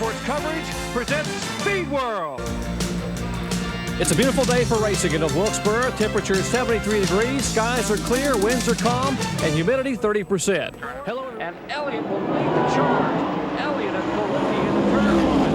Motorsports coverage presents Speed World. It's a beautiful day for racing in North Wilkesboro. Temperature is 73 degrees, skies are clear, winds are calm, and humidity 30%. Hello, and Elliott will lead the charge. Elliott and Kolicki in the turn one.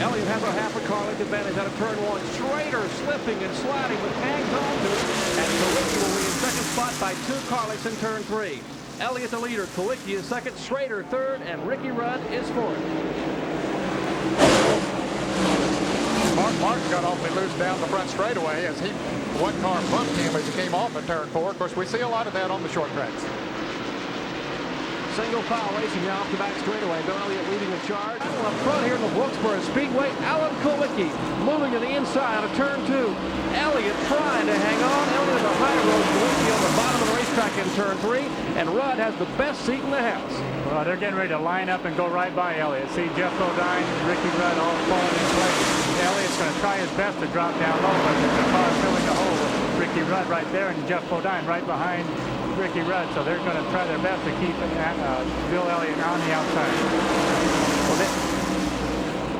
Elliott has a half a car length advantage out of turn one. Schrader slipping and sliding, but hangs on to it. And Kolicki will be in second spot by 2 car lengths in turn 3. Elliott the leader, Kolicki is second, Schrader third, and Ricky Rudd is fourth. Mark got awfully loose down the front straightaway as one car bumped him as he came off at turn 4. Of course, we see a lot of that on the short tracks. Single file racing now off the back straightaway. Bill Elliott leading the charge. Up front here in the Wilkesboro Speedway, Alan Kolicki moving to the inside of turn 2. Elliott trying to hang on. Elliott on the high road. Kolicki on the bottom of the racetrack in turn 3. And Rudd has the best seat in the house. Well, they're getting ready to line up and go right by Elliott. See Geoff Bodine, Ricky Rudd all falling in place. Elliott's going to try his best to drop down low, but the car filling the hole with Ricky Rudd right there and Geoff Bodine right behind Ricky Rudd, so they're going to try their best to keep Bill Elliott on the outside.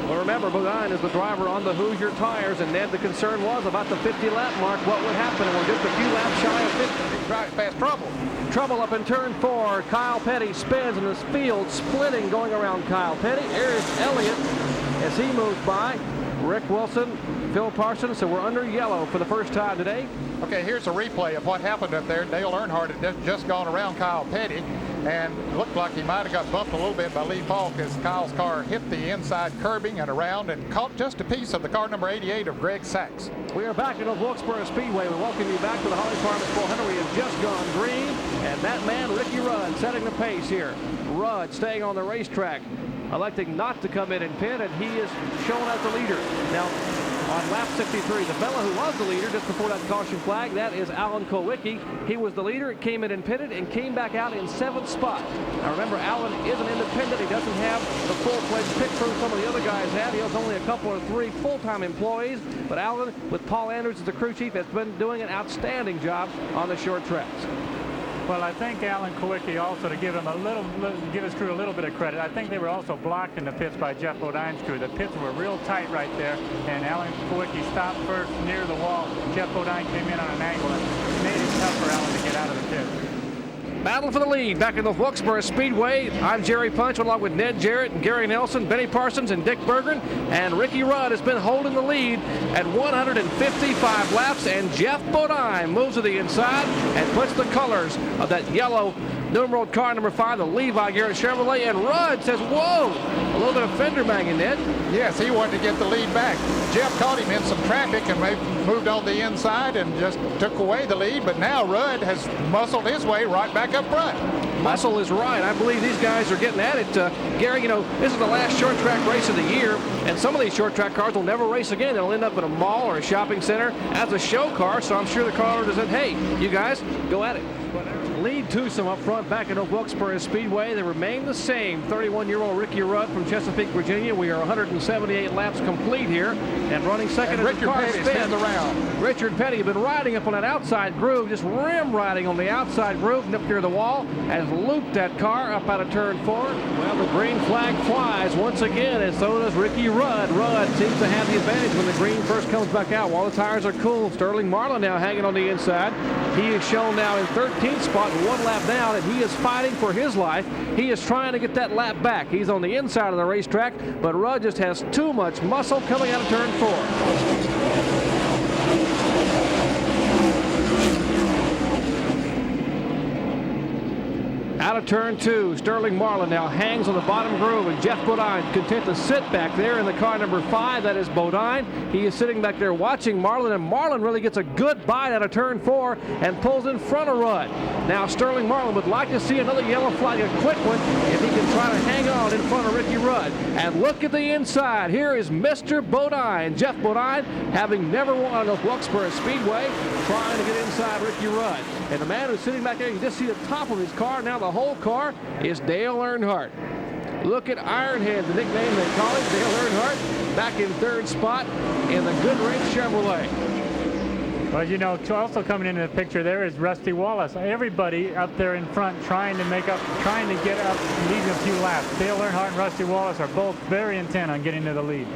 Well, remember, Bodine is the driver on the Hoosier tires, and Ned, the concern was about the 50-lap mark. What would happen? And we're just a few laps shy of 50. He's right past trouble. Trouble up in turn 4. Kyle Petty spins in this field, splitting going around Kyle Petty. Here's Elliott as he moves by. Rick Wilson, Phil Parsons, so we're under yellow for the first time today. Okay, here's a replay of what happened up there. Dale Earnhardt had just gone around Kyle Petty and looked like he might have got bumped a little bit by Lee Falk as Kyle's car hit the inside curbing and around and caught just a piece of the car number 88 of Greg Sachs. We are back at North Wilkesboro Speedway. We welcome you back to the Holly Farms 400. We have just gone green, and that man, Ricky Rudd, setting the pace here. Rudd staying on the racetrack, electing not to come in and pit, and he is shown as the leader. Now, on lap 63, the fellow who was the leader just before that caution flag, that is Alan Kolicki. He was the leader, came in and pitted, and came back out in 7th spot. Now remember, Alan is an independent. He doesn't have the full-fledged pit crew some of the other guys have. He has only a couple or 3 full-time employees, but Alan, with Paul Andrews as the crew chief, has been doing an outstanding job on the short tracks. Well, I think Alan Kolicki also, to give his crew a little bit of credit, I think they were also blocked in the pits by Geoff Bodine's crew. The pits were real tight right there, and Alan Kolicki stopped first near the wall. Geoff Bodine came in on an angle and made it tough for Alan to get out of the pit. Battle for the lead back in the Wilkesboro Speedway. I'm Jerry Punch along with Ned Jarrett and Gary Nelson, Benny Parsons and Dick Bergen. And Ricky Rudd has been holding the lead at 155 laps. And Geoff Bodine moves to the inside and puts the colors of that yellow numeral car number 5, the Levi Garrett Chevrolet. And Rudd says, whoa, a little bit of fender banging, Ned. Yes, he wanted to get the lead back. Geoff caught him in some traffic and moved on the inside and just took away the lead. But now Rudd has muscled his way right back up front. Muscle is right. I believe these guys are getting at it. Gary, you know, this is the last short track race of the year, and some of these short track cars will never race again. They'll end up in a mall or a shopping center as a show car, so I'm sure the car owner said, hey, you guys, go at it. Lead twosome up front back at North Wilkesboro Speedway. They remain the same. 31-year-old Ricky Rudd from Chesapeake, Virginia. We are 178 laps complete here, and running second as the car spins around. Richard Petty been riding up on that outside groove, just rim riding on the outside groove and up near the wall, has looped that car up out of turn 4. Well, the green flag flies once again, and so does Ricky Rudd. Rudd seems to have the advantage when the green first comes back out. While the tires are cool, Sterling Marlin now hanging on the inside. He is shown now in 13th spot, 1 lap down, and he is fighting for his life. He is trying to get that lap back. He's on the inside of the racetrack, but Rudd just has too much muscle coming out of turn 4. Out of turn 2, Sterling Marlin now hangs on the bottom groove, and Geoff Bodine content to sit back there in the car number 5. That is Bodine. He is sitting back there watching Marlin, and Marlin really gets a good bite out of turn 4 and pulls in front of Rudd. Now Sterling Marlin would like to see another yellow flag, a quick one, if he can try to hang on in front of Ricky Rudd. And look at the inside. Here is Mr. Bodine. Geoff Bodine, having never won on Wilkesboro Speedway, trying to get inside Ricky Rudd. And the man who's sitting back there, you can just see the top of his car. Now the whole car is Dale Earnhardt. Look at Ironhead, the nickname they call him, Dale Earnhardt, back in 3rd spot in the Goodrich Chevrolet. Well, you know, also coming into the picture there is Rusty Wallace. Everybody up there in front trying to get up, leading a few laps. Dale Earnhardt and Rusty Wallace are both very intent on getting to the lead.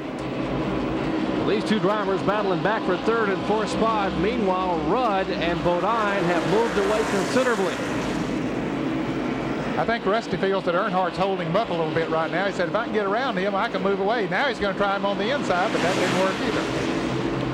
These two drivers battling back for third and fourth spot. Meanwhile, Rudd and Bodine have moved away considerably. I think Rusty feels that Earnhardt's holding him up a little bit right now. He said, if I can get around him, I can move away. Now he's going to try him on the inside, but that didn't work either.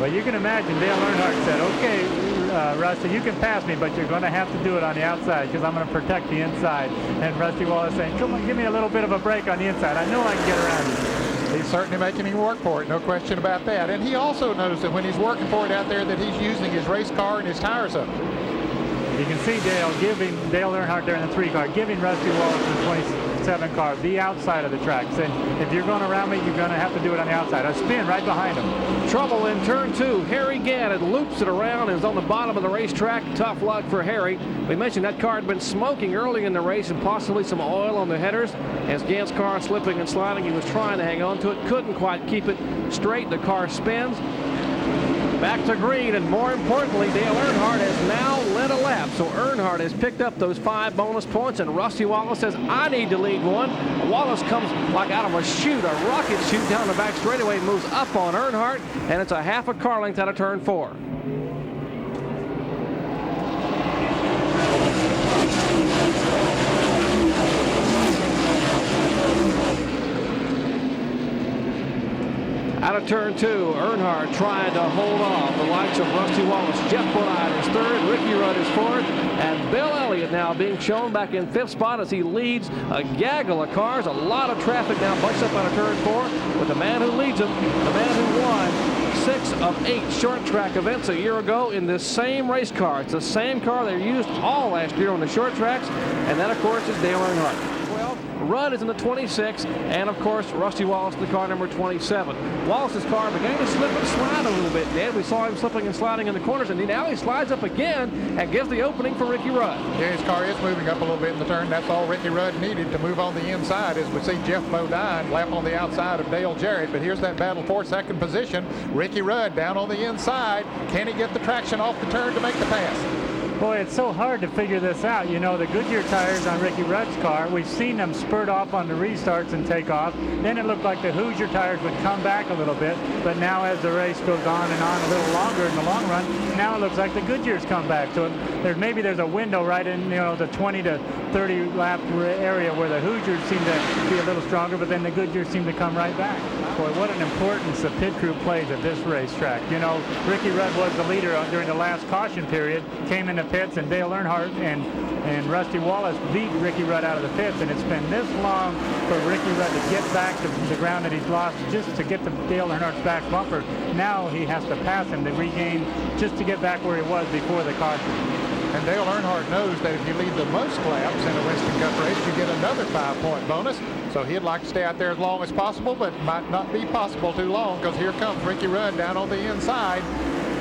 Well, you can imagine Dale Earnhardt said, okay, Rusty, you can pass me, but you're going to have to do it on the outside because I'm going to protect the inside. And Rusty Wallace saying, come on, give me a little bit of a break on the inside. I know I can get around you. He's certainly making him work for it, no question about that. And he also knows that when he's working for it out there that he's using his race car and his tires up. You can see Dale Earnhardt there in the 3 car, giving Rusty Wallace the 27 car the outside of the track. Saying, if you're going around me, you're going to have to do it on the outside. A spin right behind him. Trouble in turn 2. Harry Gannon loops it around and is on the bottom of the racetrack. Tough luck for Harry. We mentioned that car had been smoking early in the race and possibly some oil on the headers. As Gant's car slipping and sliding, he was trying to hang on to it. Couldn't quite keep it straight. The car spins. Back to green, and more importantly, Dale Earnhardt has now led a lap. So Earnhardt has picked up those 5 bonus points, and Rusty Wallace says, I need to lead one. Wallace comes like out of a chute, a rocket chute down the back straightaway, moves up on Earnhardt, and it's a half a car length out of turn 4. Out of turn 2, Earnhardt trying to hold off the likes of Rusty Wallace. Geoff Bodine is third, Ricky Rudd is fourth, and Bill Elliott now being shown back in 5th spot as he leads a gaggle of cars. A lot of traffic now bunched up out of turn 4 with the man who leads them, the man who won 6 of 8 short track events a year ago in this same race car. It's the same car they used all last year on the short tracks, and that, of course, is Dale Earnhardt. Rudd is in the 26, and of course Rusty Wallace in the car number 27. Wallace's car began to slip and slide a little bit, Dad. We saw him slipping and sliding in the corners, and now he slides up again and gives the opening for Ricky Rudd. Yeah, his car is moving up a little bit in the turn. That's all Ricky Rudd needed to move on the inside, as we see Geoff Bodine lap on the outside of Dale Jarrett. But here's that battle for second position. Ricky Rudd down on the inside. Can he get the traction off the turn to make the pass? Boy, it's so hard to figure this out. You know, the Goodyear tires on Ricky Rudd's car, we've seen them spurt off on the restarts and take off. Then it looked like the Hoosier tires would come back a little bit. But now as the race goes on and on a little longer in the long run, now it looks like the Goodyears come back. So maybe there's a window right in, you know, the 20 to 30 lap area where the Hoosiers seem to be a little stronger, but then the Goodyears seem to come right back. Boy, what an importance the pit crew plays at this racetrack. You know, Ricky Rudd was the leader during the last caution period, came into pits, and Dale Earnhardt and Rusty Wallace beat Ricky Rudd out of the pits, and it's been this long for Ricky Rudd to get back to the ground that he's lost just to get to Dale Earnhardt's back bumper. Now he has to pass him to regain just to get back where he was before the caution. And Dale Earnhardt knows that if you lead the most laps in a Winston Cup race, you get another 5-point bonus. So he'd like to stay out there as long as possible, but might not be possible too long, because here comes Ricky Rudd down on the inside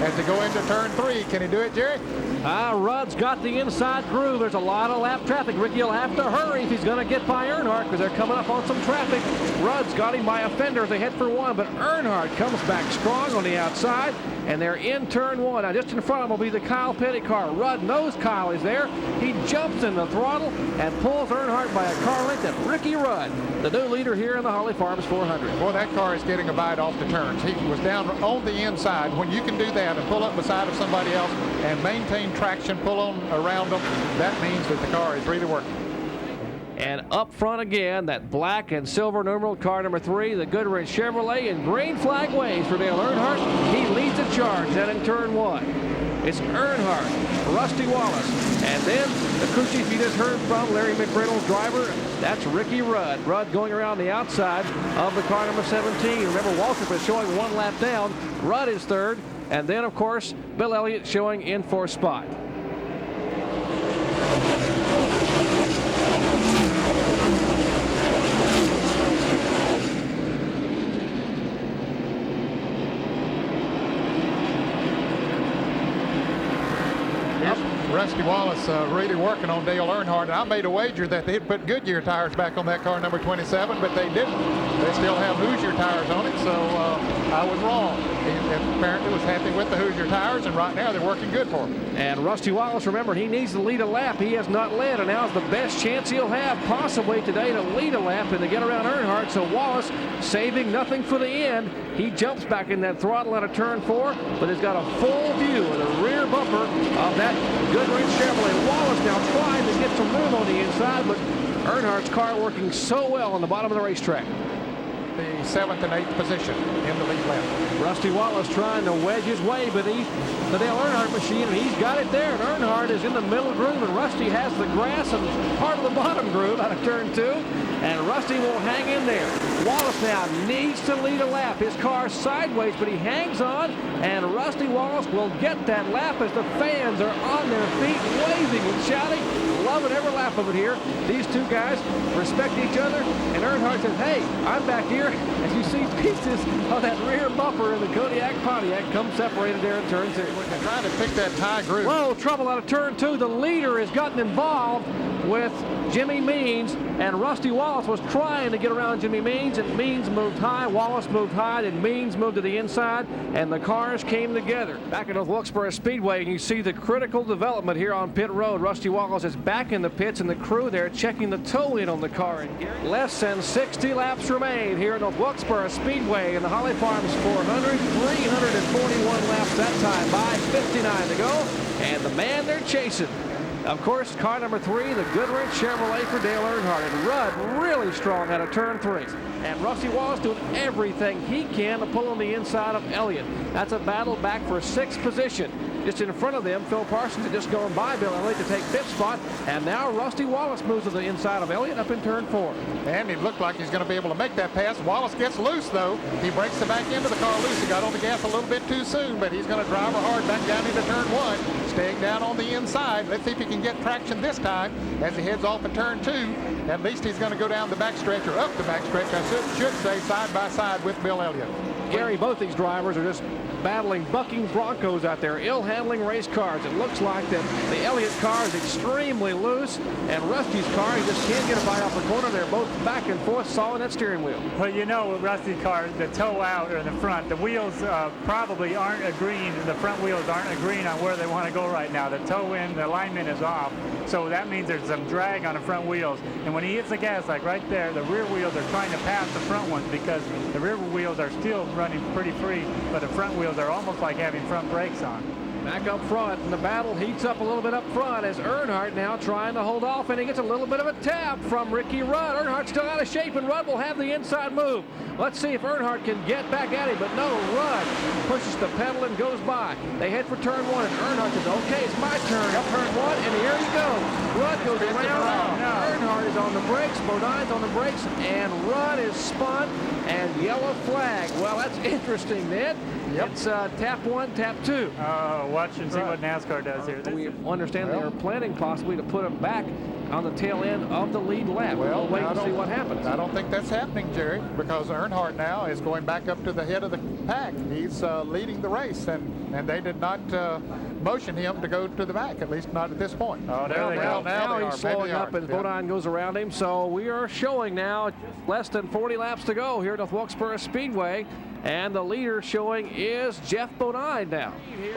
as they go into turn 3. Can he do it, Jerry? Rudd's got the inside groove. There's a lot of lap traffic. Ricky will have to hurry if he's going to get by Earnhardt, because they're coming up on some traffic. Rudd's got him by a fender as they head for 1, but Earnhardt comes back strong on the outside, and they're in turn 1. Now, just in front of them will be the Kyle Petty car. Rudd knows Kyle is there. He jumps in the throttle and pulls Earnhardt by a car length, and Ricky Rudd, the new leader here in the Holly Farms 400. Boy, that car is getting a bite off the turns. He was down on the inside. When you can do that and pull up beside of somebody else and maintain traction, pull on around them, that means that the car is really working. And up front again, that black and silver numeral car number 3, the Goodrich Chevrolet, and green flag waves for Dale Earnhardt. He leads the charge then in turn 1. It's Earnhardt, Rusty Wallace, and then the crew chief you just heard from, Larry McReynolds' driver, that's Ricky Rudd. Rudd going around the outside of the car number 17. Remember, Waltrip is showing 1 lap down. Rudd is third, and then, of course, Bill Elliott showing in 4th spot. Rusty Wallace really working on Dale Earnhardt. And I made a wager that they'd put Goodyear tires back on that car, number 27, but they didn't. They still have Hoosier tires on it, so I was wrong. He apparently was happy with the Hoosier tires, and right now they're working good for him. And Rusty Wallace, remember, he needs to lead a lap. He has not led, and now is the best chance he'll have possibly today to lead a lap and to get around Earnhardt. So Wallace saving nothing for the end. He jumps back in that throttle out of turn 4, but has got a full view of the rear bumper of that Goodrich Chevrolet. Wallace now trying to get some room on the inside, but Earnhardt's car working so well on the bottom of the racetrack. The 7th and 8th position in the lead lap. Rusty Wallace trying to wedge his way beneath the Dale Earnhardt machine, and he's got it there. And Earnhardt is in the middle groove, and Rusty has the grass and part of the bottom groove out of turn 2. And Rusty will hang in there. Wallace now needs to lead a lap. His car's sideways, but he hangs on, and Rusty Wallace will get that lap as the fans are on their feet, waving and shouting, loving every lap of it here. These two guys respect each other, and Earnhardt says, hey, I'm back here. As you see pieces of that rear bumper in the Kodiak Pontiac come separated there in turn 2. They're trying to pick that high groove. Whoa, trouble out of turn 2. The leader has gotten involved with Jimmy Means, and Rusty Wallace was trying to get around Jimmy Means, and Means moved high, Wallace moved high, and Means moved to the inside, and the cars came together. Back at North Wilkesboro Speedway, and you see the critical development here on pit road. Rusty Wallace is back in the pits, and the crew there checking the toe in on the car. Less than 60 laps remain here at North Wilkesboro Speedway in the Holly Farms 400. 341 laps that time by 59 to go, and the man they're chasing, of course, car number 3, the Goodrich Chevrolet for Dale Earnhardt. And Rudd really strong out of turn 3. And Rusty Wallace doing everything he can to pull on the inside of Elliott. That's a battle back for 6th position. Just in front of them, Phil Parsons had just gone by Bill Elliott to take 5th spot. And now Rusty Wallace moves to the inside of Elliott up in turn 4. And it looked like he's going to be able to make that pass. Wallace gets loose, though. He breaks the back end of the car loose. He got on the gas a little bit too soon, but he's going to drive her hard back down into turn 1, staying down on the inside. Let's see if he can get traction this time as he heads off in turn 2. At least he's going to go down the backstretch, or up the backstretch, I should say, side by side with Bill Elliott. Gary, both these drivers are just battling bucking Broncos out there, ill-handling race cars. It looks like that the Elliott car is extremely loose, and Rusty's car, he just can't get a bite off the corner. They're both back and forth, sawing that steering wheel. Well, you know, with Rusty's car, the toe out or in the front, the wheels probably aren't agreeing. The front wheels aren't agreeing on where they want to go right now. The toe in, the alignment is off, so that means there's some drag on the front wheels. And when he hits the gas, like right there, the rear wheels are trying to pass the front ones because the rear wheels are still running pretty free, but the front wheels are almost like having front brakes on. Back up front, and the battle heats up a little bit up front as Earnhardt now trying to hold off, and he gets a little bit of a tap from Ricky Rudd. Earnhardt's still out of shape, and Rudd will have the inside move. Let's see if Earnhardt can get back at him, but no, Rudd pushes the pedal and goes by. They head for turn 1, and Earnhardt says, okay, it's my turn. Up turn 1, and here he goes. Rudd goes around. Earnhardt is on the brakes, Bodine's on the brakes, and Rudd is spun, and yellow flag. Well, that's interesting, Ned. Yep. It's tap 1, tap 2. Watch and see what NASCAR does here. We understand they are planning possibly to put him back on the tail end of the lead lap. Well, we'll wait and see what happens. I don't think that's happening, Jerry, because Earnhardt now is going back up to the head of the pack. He's leading the race, and they did not motion him to go to the back, at least not at this point. Oh, there they go. Now he's slowing up, and Bodine goes around him. So we are showing now less than 40 laps to go here at North Wilkesboro Speedway. And the leader showing is Geoff Bodine now.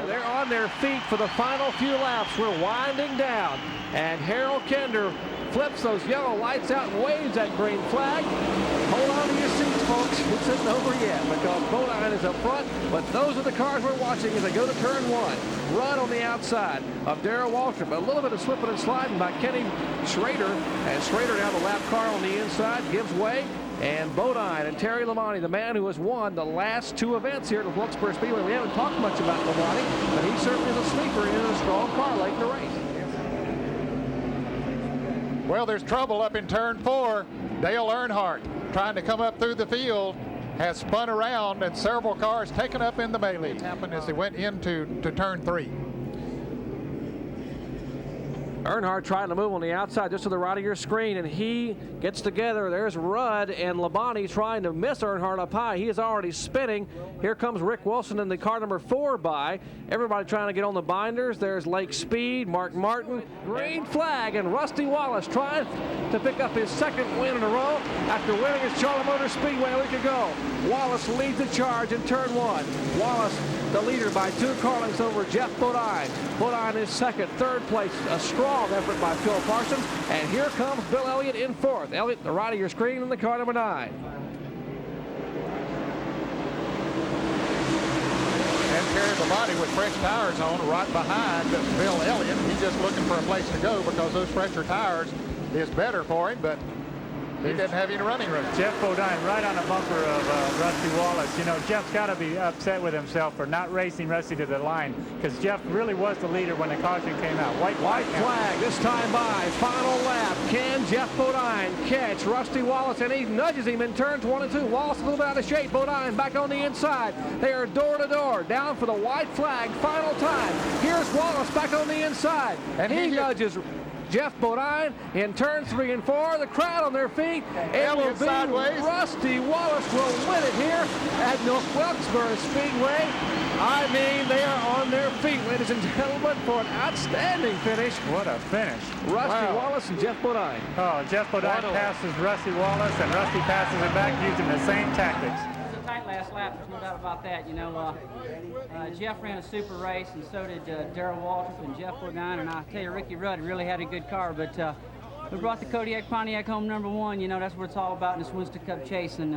They're on their feet for the final few laps. We're winding down. And Harold Kender flips those yellow lights out and waves that green flag. Hold on to your seats, folks. It's isn't over yet because Bodine is up front. But those are the cars we're watching as they go to turn 1. Rudd on the outside of Darrell Waltrip. A little bit of slipping and sliding by Kenny Schrader. And Schrader now the lap car on the inside gives way. And Bodine and Terry Labonte, the man who has won the last 2 events here at Wilkesboro Speedway. We haven't talked much about Labonte, but he certainly is a sleeper and in a strong car late in the race. Well, there's trouble up in turn 4. Dale Earnhardt trying to come up through the field has spun around, and several cars taken up in the melee. It happened as they went into turn 3. Earnhardt trying to move on the outside just to the right of your screen, and he gets together. There's Rudd and Labonte trying to miss Earnhardt up high. He is already spinning. Here comes Rick Wilson in the car number 4 by. Everybody trying to get on the binders. There's Lake Speed, Mark Martin, green flag, and Rusty Wallace trying to pick up his 2nd win in a row after winning his Charlotte Motor Speedway a week ago. Wallace leads the charge in turn 1. Wallace the leader by 2 car lengths over Geoff Bodine. Bodine is 2nd. 3rd place, a strong effort by Phil Parsons. And here comes Bill Elliott in 4th. Elliott, the right of your screen in the car number 9. And Terry Labonte with fresh tires on right behind Bill Elliott. He's just looking for a place to go because those fresher tires is better for him, but he didn't have any running room. Geoff Bodine right on the bumper of Rusty Wallace. You know, Jeff's got to be upset with himself for not racing Rusty to the line, because Geoff really was the leader when the caution came out. White flag this time by. Final lap. Can Geoff Bodine catch Rusty Wallace? And he nudges him in turn 22. Wallace a little bit out of shape. Bodine back on the inside. They are door to door. Down for the white flag. Final time. Here's Wallace back on the inside. And he nudges Geoff Bodine in turn 3 and 4. The crowd on their feet. It will be sideways. Rusty Wallace will win it here at North Wilkesboro Speedway. I mean, they are on their feet, ladies and gentlemen, for an outstanding finish. What a finish. Rusty Wallace and Geoff Bodine. Oh, Geoff Bodine passes Rusty Wallace, and Rusty passes it back using the same tactics. Tight last lap, there's no doubt about that. You know, Geoff ran a super race, and so did Darrell Waltrip and Geoff Bodine, and I tell you, Ricky Rudd really had a good car, but we brought the Kodiak Pontiac home number 1. You know, that's what it's all about in this Winston Cup chase, and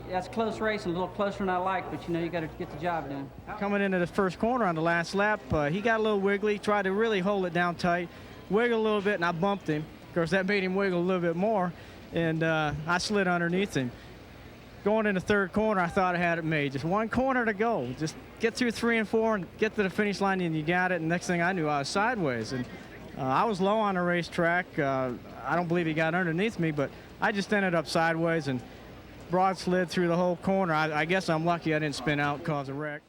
that's a close race, and a little closer than I like, but you know, you got to get the job done. Coming into the first corner on the last lap, he got a little wiggly, tried to really hold it down tight, wiggled a little bit, and I bumped him. Of course, that made him wiggle a little bit more, and I slid underneath him. Going in the 3rd corner, I thought I had it made. Just 1 corner to go. Just get through 3 and 4 and get to the finish line, and you got it. And next thing I knew, I was sideways. And I was low on the racetrack. I don't believe he got underneath me, but I just ended up sideways and broad slid through the whole corner. I guess I'm lucky I didn't spin out and cause a wreck.